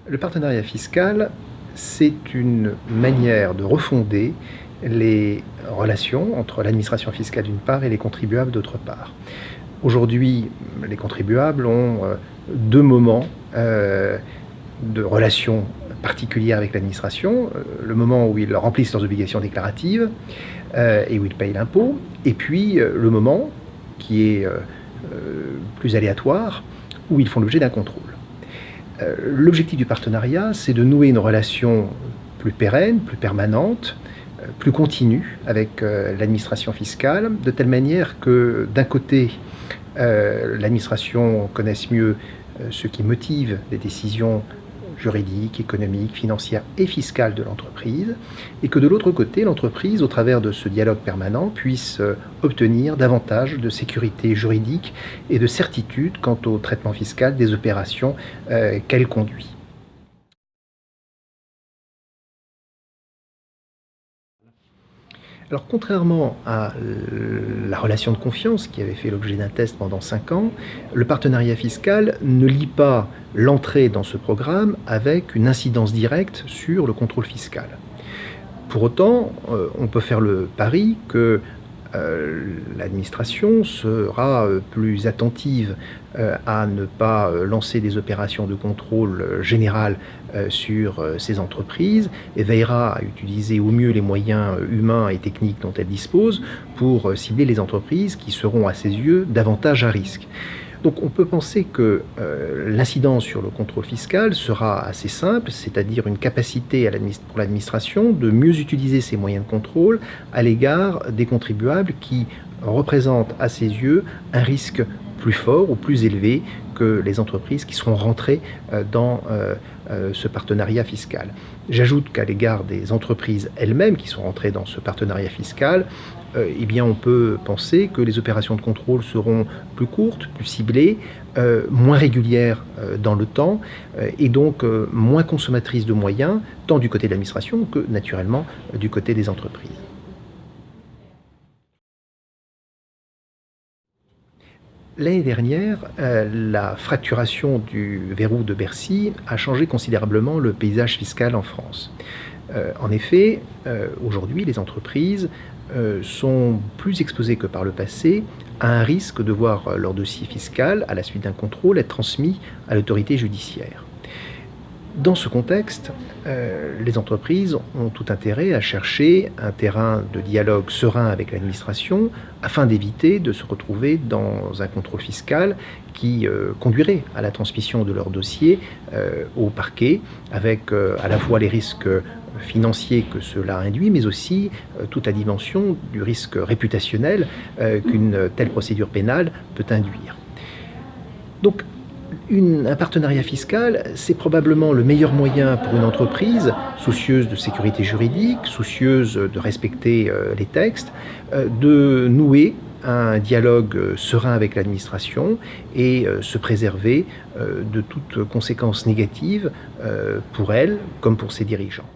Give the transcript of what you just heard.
Le partenariat fiscal, c'est une manière de refonder les relations entre l'administration fiscale d'une part et les contribuables d'autre part. Aujourd'hui, les contribuables ont deux moments de relations particulières avec l'administration. Le moment où ils remplissent leurs obligations déclaratives et où ils payent l'impôt, et puis le moment qui est plus aléatoire, où ils font l'objet d'un contrôle. L'objectif du partenariat, c'est de nouer une relation plus pérenne, plus permanente, plus continue avec l'administration fiscale, de telle manière que d'un côté, l'administration connaisse mieux ce qui motive les décisions juridiques, économiques, financières et fiscales de l'entreprise, et que de l'autre côté, l'entreprise, au travers de ce dialogue permanent, puisse obtenir davantage de sécurité juridique et de certitude quant au traitement fiscal des opérations qu'elle conduit. Alors, contrairement à la relation de confiance qui avait fait l'objet d'un test pendant 5 ans, le partenariat fiscal ne lie pas l'entrée dans ce programme avec une incidence directe sur le contrôle fiscal. Pour autant, on peut faire le pari que l'administration sera plus attentive à ne pas lancer des opérations de contrôle général sur ces entreprises et veillera à utiliser au mieux les moyens humains et techniques dont elle dispose pour cibler les entreprises qui seront à ses yeux davantage à risque. Donc on peut penser que l'incidence sur le contrôle fiscal sera assez simple, c'est-à-dire une capacité pour l'administration de mieux utiliser ses moyens de contrôle à l'égard des contribuables qui représentent à ses yeux un risque plus fort ou plus élevé que les entreprises qui seront rentrées dans ce partenariat fiscal. J'ajoute qu'à l'égard des entreprises elles-mêmes qui sont rentrées dans ce partenariat fiscal, eh bien on peut penser que les opérations de contrôle seront plus courtes, plus ciblées, moins régulières dans le temps et donc moins consommatrices de moyens, tant du côté de l'administration que naturellement du côté des entreprises. L'année dernière, la fracturation du verrou de Bercy a changé considérablement le paysage fiscal en France. En effet, aujourd'hui, les entreprises sont plus exposées que par le passé à un risque de voir leur dossier fiscal, à la suite d'un contrôle, être transmis à l'autorité judiciaire. Dans ce contexte, les entreprises ont tout intérêt à chercher un terrain de dialogue serein avec l'administration afin d'éviter de se retrouver dans un contrôle fiscal qui conduirait à la transmission de leur dossier au parquet, avec à la fois les risques financiers que cela induit, mais aussi toute la dimension du risque réputationnel qu'une telle procédure pénale peut induire. Donc, un partenariat fiscal, c'est probablement le meilleur moyen pour une entreprise soucieuse de sécurité juridique, soucieuse de respecter les textes, de nouer un dialogue serein avec l'administration et se préserver de toute conséquence négative pour elle comme pour ses dirigeants.